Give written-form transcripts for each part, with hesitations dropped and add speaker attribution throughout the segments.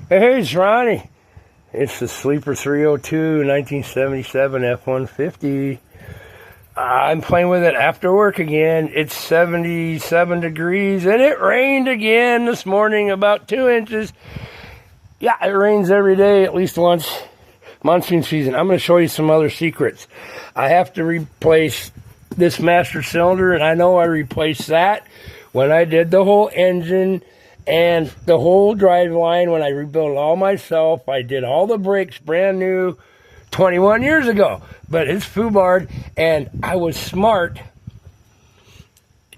Speaker 1: Hey, it's Ronnie. It's the Sleeper 302 1977 F-150. I'm playing with it after work again. It's 77 degrees, and it rained again this morning, about 2 inches. Yeah, it rains every day, at least once. Monsoon season. I'm going to show you some other secrets. I have to replace this master cylinder, and I know I replaced that when I did the whole engine and the whole drive line. When I rebuilt it all myself, I did all the brakes brand new 21 years ago. But it's foobarred, and I was smart.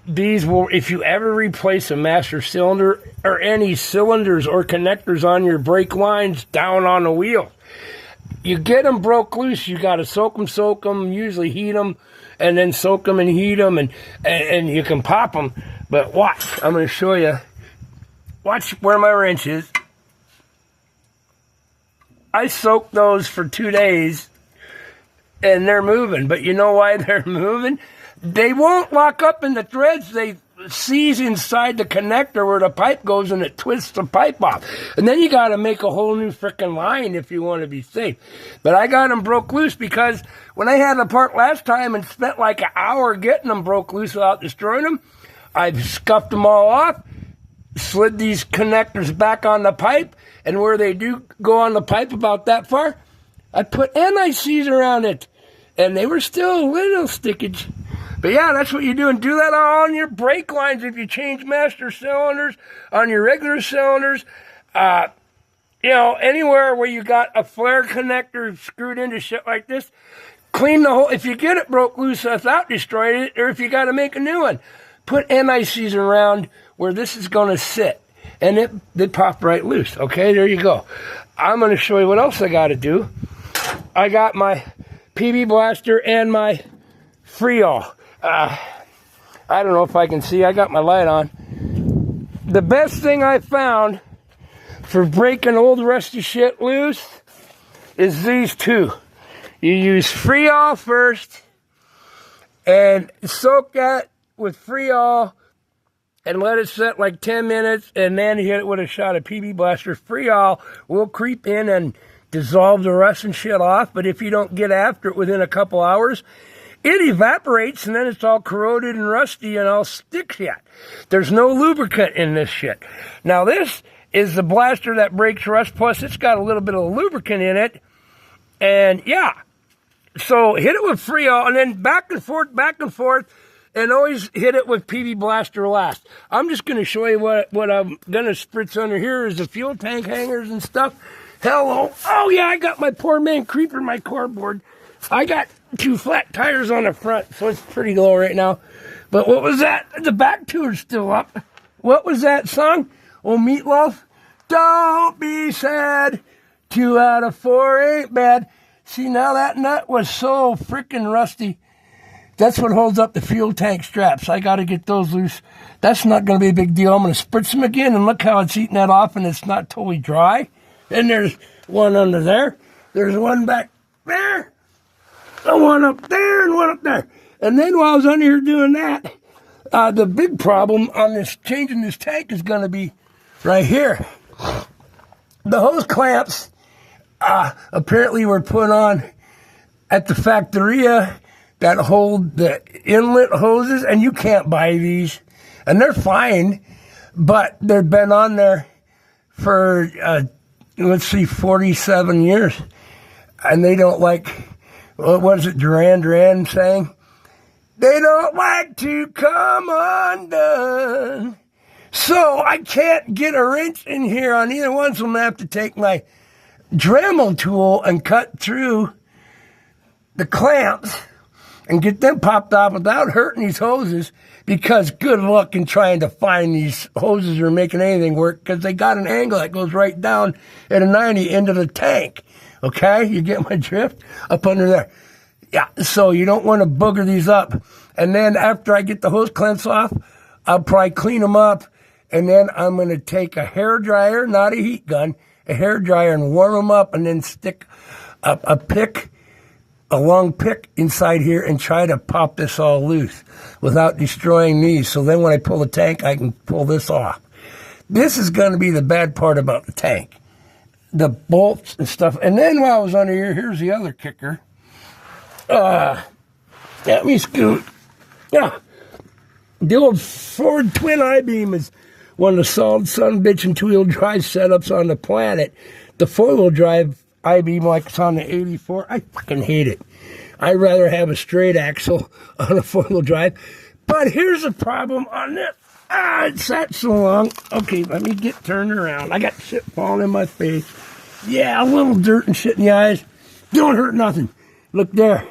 Speaker 1: These will, if you ever replace a master cylinder or any cylinders or connectors on your brake lines down on the wheel, you get them broke loose, you got to soak them, usually heat them, and then soak them and heat them, and you can pop them. But watch, I'm going to show you. Watch where my wrench is. I soaked those for 2 days, and they're moving. But you know why they're moving? They won't lock up in the threads. They seize inside the connector where the pipe goes, and it twists the pipe off. And then you got to make a whole new frickin' line if you want to be safe. But I got them broke loose because when I had the part last time and spent like an hour getting them broke loose without destroying them, I've scuffed them all off, slid these connectors back on the pipe, and where they do go on the pipe about that far, I put NICs around it, and they were still a little stickage. But yeah, that's what you do, and do that on your brake lines if you change master cylinders, on your regular cylinders, anywhere where you got a flare connector screwed into shit like this, clean the whole, if you get it broke loose without destroying it, or if you got to make a new one, put NICs around where this is going to sit, and they pop right loose. Okay, there you go. I'm going to show you what else I got to do. I got my PB blaster and my Freol. I don't know if I can see. I got my light on. The best thing I found for breaking old rusty shit loose is these two. You use Freol first and soak that with Freol and let it set like 10 minutes, and then hit it with a shot of PB blaster. Freol will creep in and dissolve the rust and shit off, but if you don't get after it within a couple hours, it evaporates, and then it's all corroded and rusty and all sticks yet. There's no lubricant in this shit. Now, this is the blaster that breaks rust, plus it's got a little bit of lubricant in it, and yeah. So hit it with Freol, and then back and forth, and always hit it with PB blaster last. I'm just going to show you what I'm going to spritz under here is the fuel tank hangers and stuff. Hello. Oh, yeah, I got my poor man creeper, my cardboard. I got 2 flat tires on the front, so it's pretty low right now. But what was that? The back two are still up. What was that song? Oh, Meatloaf? Don't be sad. 2 out of 4 ain't bad. See, now that nut was so freaking rusty. That's what holds up the fuel tank straps. I got to get those loose. That's not going to be a big deal. I'm going to spritz them again, and look how it's eating that off, and it's not totally dry. And there's one under there. There's one back there. And one up there, and one up there. And then while I was under here doing that, the big problem on this changing this tank is going to be right here. The hose clamps apparently were put on at the Factoria that hold the inlet hoses, and you can't buy these. And they're fine, but they've been on there for, 47 years. And they don't like, what is it, Duran saying? They don't like to come undone. So I can't get a wrench in here on either one, so I'm going to have to take my Dremel tool and cut through the clamps and get them popped off without hurting these hoses, because good luck in trying to find these hoses or making anything work, because they got an angle that goes right down at a 90 into the tank. Okay? You get my drift? Up under there. Yeah, so you don't want to booger these up. And then after I get the hose clamps off, I'll probably clean them up, and then I'm going to take a hair dryer, not a heat gun, a hair dryer, and warm them up, and then stick a long pick inside here and try to pop this all loose without destroying these. So then when I pull the tank, I can pull this off. This is going to be the bad part about the tank. the bolts and stuff. And then while I was under here, here's the other kicker. Let me scoot. Yeah. The old Ford twin I-beam is one of the solid son bitch and two-wheel drive setups on the planet. The four-wheel drive I-beam like it's on the 84, I fucking hate it. I'd rather have a straight axle on a four-wheel drive. But here's the problem on this. It sat so long. Okay, let me get turned around. I got shit falling in my face. Yeah, a little dirt and shit in the eyes. Don't hurt nothing. Look there.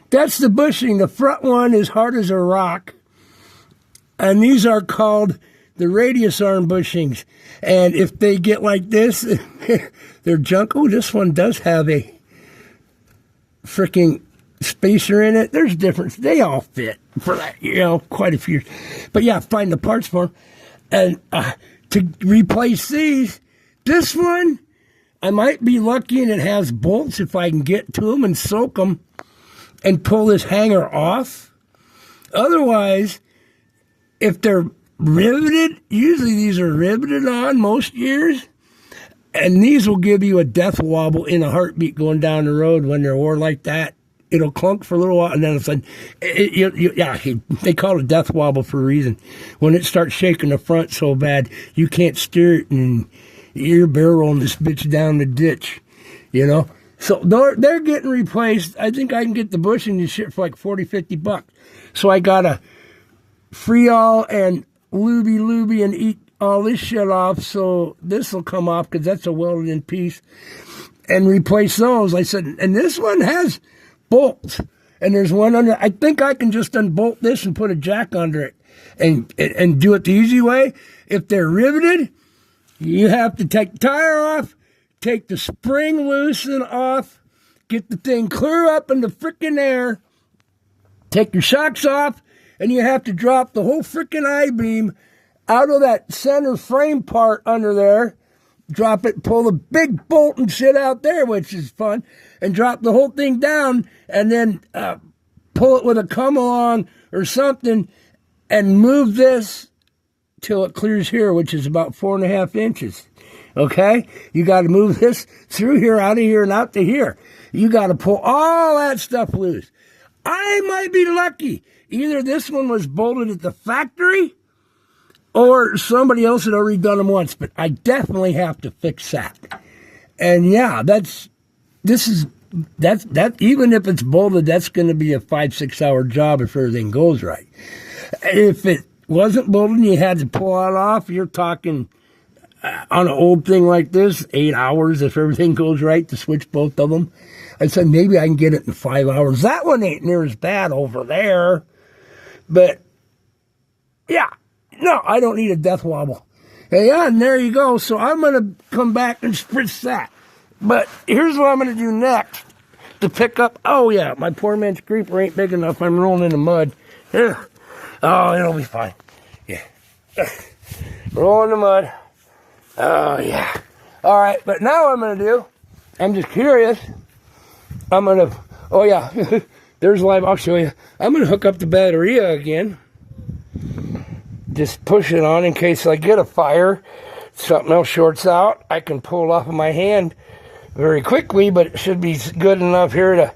Speaker 1: That's the bushing. The front one is hard as a rock. And these are called the radius arm bushings. And if they get like this, they're junk. Oh, this one does have a freaking spacer in it. There's difference. They all fit for that, quite a few. But yeah, find the parts for them. And to replace these, this one, I might be lucky and it has bolts if I can get to them and soak them and pull this hanger off. Otherwise, if they're riveted, usually these are riveted on most years, and these will give you a death wobble in a heartbeat going down the road when they're wore like that. It'll clunk for a little while, and then it's like, they call it death wobble for a reason. When it starts shaking the front so bad, you can't steer it, and you're barrel rolling this bitch down the ditch, So they're getting replaced. I think I can get the bushing and shit for like $40-50. So I got to free all and looby and eat all this shit off. So this will come off because that's a welded in piece, and replace those. I said, and this one has bolts, and there's one under. I think I can just unbolt this and put a jack under it, and do it the easy way. If they're riveted, you have to take the tire off. Take the spring loosen off, get the thing clear up in the frickin' air, take your shocks off, and you have to drop the whole frickin' I-beam out of that center frame part under there, drop it, pull the big bolt and shit out there, which is fun, and drop the whole thing down, and then pull it with a come-along or something, and move this till it clears here, which is about 4.5 inches. Okay? You got to move this through here, out of here, and out to here. You got to pull all that stuff loose. I might be lucky. Either this one was bolted at the factory, or somebody else had already done them once, but I definitely have to fix that. And yeah, even if it's bolted, that's going to be a 5-6 hour job if everything goes right. If it wasn't bolted and you had to pull it off, you're talking on an old thing like this, 8 hours if everything goes right to switch both of them. I said maybe I can get it in 5 hours. That one ain't near as bad over there. But yeah, no, I don't need a death wobble. Yeah, and there you go. So I'm going to come back and spritz that. But here's what I'm going to do next to pick up. Oh yeah, my poor man's creeper ain't big enough. I'm rolling in the mud. Yeah. Oh, it'll be fine. Yeah. Roll in the mud. Oh, yeah. All right, but now what I'm going to do, I'm just curious. I'm going to, oh, yeah, there's live. I'll show you. I'm going to hook up the battery again. Just push it on in case I get a fire. Something else shorts out. I can pull it off of my hand very quickly, but it should be good enough here to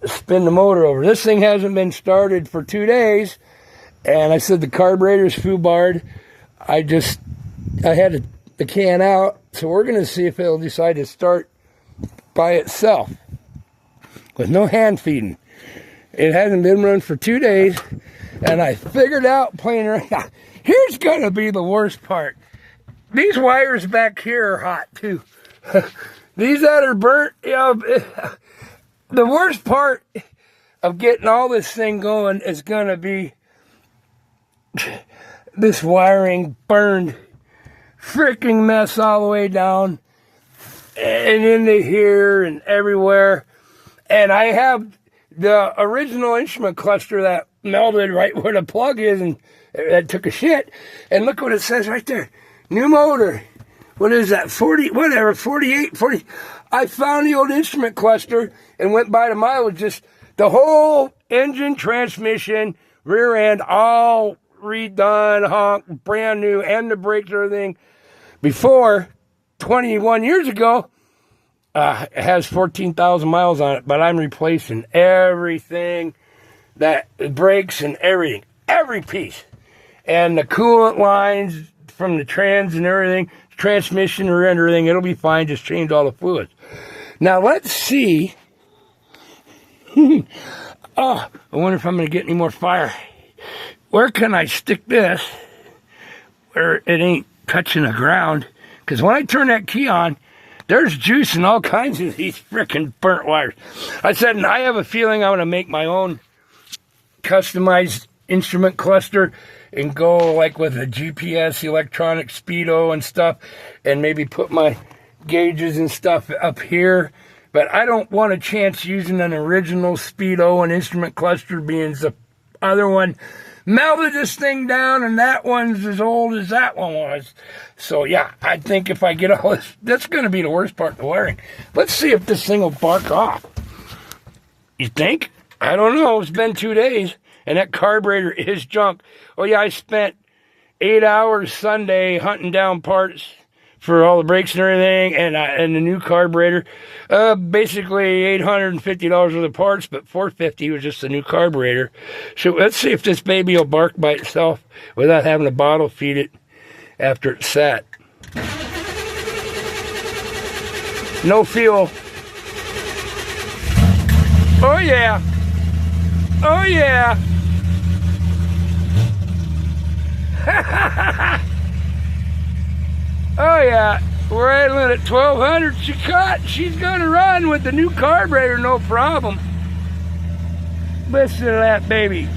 Speaker 1: spin the motor over. This thing hasn't been started for 2 days, and I said the carburetor's foobarred. I had the can out, so we're going to see if it'll decide to start by itself with no hand feeding. It hasn't been run for 2 days, and I figured out playing around. Here's going to be the worst part. These wires back here are hot too. These that are burnt, the worst part of getting all this thing going is going to be this wiring burned. Freaking mess all the way down and into here and everywhere. And I have the original instrument cluster that melted right where the plug is, and that took a shit. And look what it says right there. New motor. What is that? 48, 40. I found the old instrument cluster and went by the mileage. Just the whole engine, transmission, rear end, all redone, honk, brand new, and the brakes and everything. Before 21 years ago. It has 14,000 miles on it, but I'm replacing everything, that brakes and everything, every piece. And the coolant lines from the trans and everything, transmission or everything, it'll be fine. Just change all the fluids. Now let's see. Oh, I wonder if I'm going to get any more fire. Where can I stick this where it ain't touching the ground? Because when I turn that key on, there's juice in all kinds of these frickin' burnt wires. I said, and I have a feeling I'm going to make my own customized instrument cluster and go like with a GPS, electronic speedo and stuff, and maybe put my gauges and stuff up here. But I don't want a chance using an original speedo and instrument cluster, being the other one melted this thing down, and that one's as old as that one was. So yeah, I think if I get all this, that's going to be the worst part of the wiring. Let's see if this thing will bark off. You think? I don't know. It's been 2 days, and that carburetor is junk. Oh yeah, I spent 8 hours Sunday hunting down parts for all the brakes and everything, and the new carburetor. Basically $850 worth of parts, but $450 was just the new carburetor. So let's see if this baby will bark by itself without having to bottle feed it after it's sat. No fuel. Oh yeah. Oh yeah. Oh yeah, we're idling at 1200. She's gonna run with the new carburetor, no problem. Listen to that baby.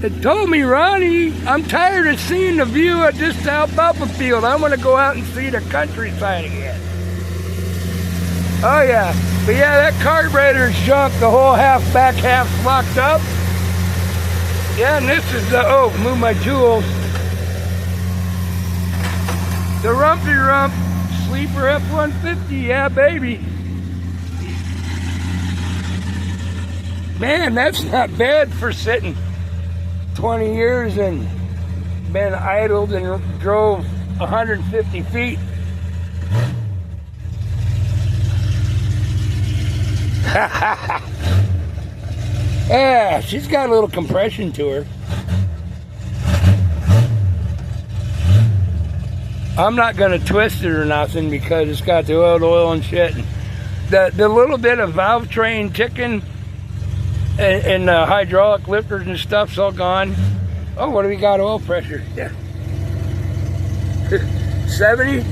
Speaker 1: It told me, Ronnie, I'm tired of seeing the view of this alfalfa field. I want to go out and see the countryside again. Oh yeah, but yeah, that carburetor's junk. The whole back half's locked up. Yeah, and this is the, oh, move my tools. The Rumpy Rump Sleeper F150, yeah, baby. Man, that's not bad for sitting 20 years and been idled and drove 150 feet. Yeah, she's got a little compression to her. I'm not going to twist it or nothing because it's got the oil and shit. The little bit of valve train ticking and the hydraulic lifters and stuff's all gone. Oh, what do we got? Oil pressure. Yeah. 70.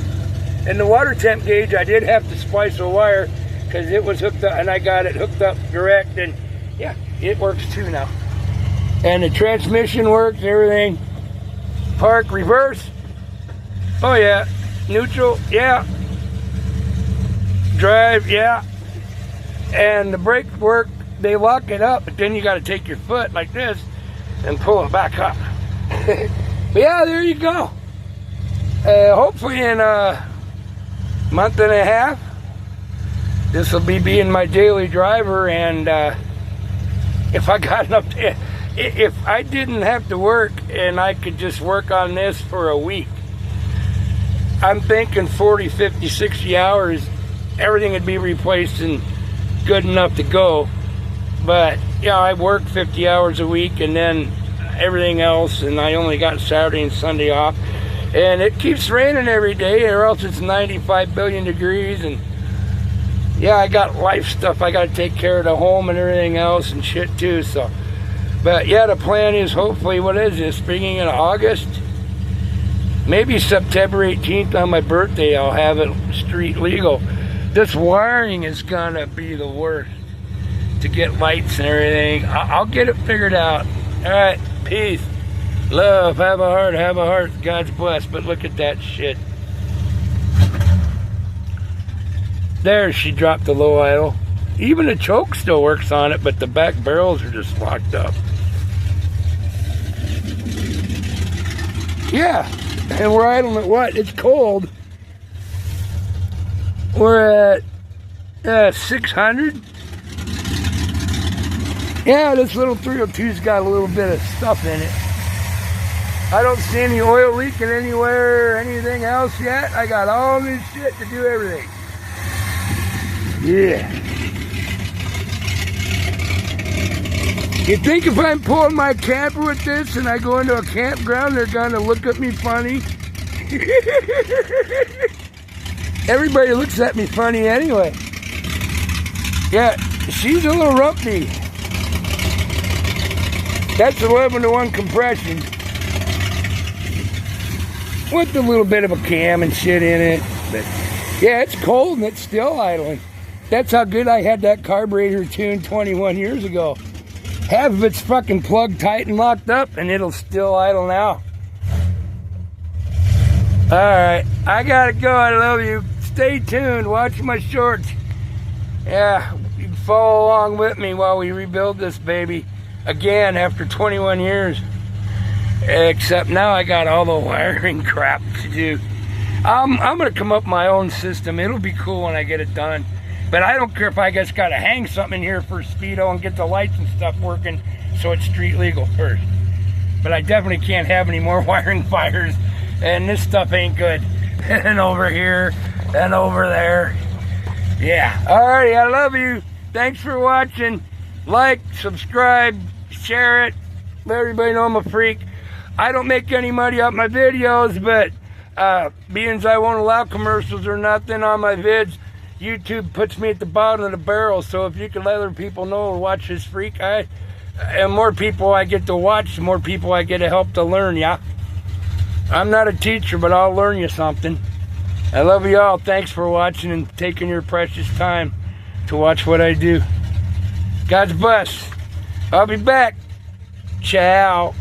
Speaker 1: And the water temp gauge, I did have to splice a wire because it was hooked up, and I got it hooked up direct, and yeah, it works too now. And the transmission works, everything. Park, reverse. Oh yeah, neutral, yeah. Drive, yeah. And the brake work, they lock it up, but then you got to take your foot like this and pull it back up. But yeah, there you go. Hopefully in a month and a half, this will be being my daily driver, and if I got enough, if I didn't have to work and I could just work on this for a week, I'm thinking 40, 50, 60 hours, everything would be replaced and good enough to go. But yeah, I work 50 hours a week and then everything else, and I only got Saturday and Sunday off. And it keeps raining every day, or else it's 95 billion degrees. And yeah, I got life stuff. I got to take care of the home and everything else and shit too. So, but yeah, the plan is hopefully, what is this, beginning in August? Maybe September 18th on my birthday, I'll have it street legal. This wiring is gonna be the worst to get lights and everything. I'll get it figured out. All right, peace, love, have a heart, God's bless. But look at that shit. There, she dropped the low idle. Even the choke still works on it, but the back barrels are just locked up. Yeah. And we're idling at what? It's cold. We're at 600. Yeah, this little 302's got a little bit of stuff in it. I don't see any oil leaking anywhere or anything else yet. I got all this shit to do everything. Yeah. You think if I'm pulling my camper with this and I go into a campground, they're gonna look at me funny? Everybody looks at me funny anyway. Yeah, she's a little rumpy. That's 11-to-1 compression. With a little bit of a cam and shit in it. But yeah, it's cold and it's still idling. That's how good I had that carburetor tuned 21 years ago. Half of it's fucking plugged tight and locked up, and it'll still idle now. Alright, I gotta go. I love you. Stay tuned. Watch my shorts. Yeah, you can follow along with me while we rebuild this baby again after 21 years. Except now I got all the wiring crap to do. I'm gonna come up with my own system. It'll be cool when I get it done. But I don't care if I just gotta hang something in here for speedo and get the lights and stuff working so it's street legal first. But I definitely can't have any more wiring fires, and this stuff ain't good. And over here and over there. Yeah. Alrighty, I love you. Thanks for watching. Like, subscribe, share it. Let everybody know I'm a freak. I don't make any money off my videos, but being as I won't allow commercials or nothing on my vids, YouTube puts me at the bottom of the barrel. So if you can let other people know and watch this freak, and more people I get to watch, the more people I get to help to learn, yeah? I'm not a teacher, but I'll learn you something. I love you all. Thanks for watching and taking your precious time to watch what I do. God's bless. I'll be back. Ciao.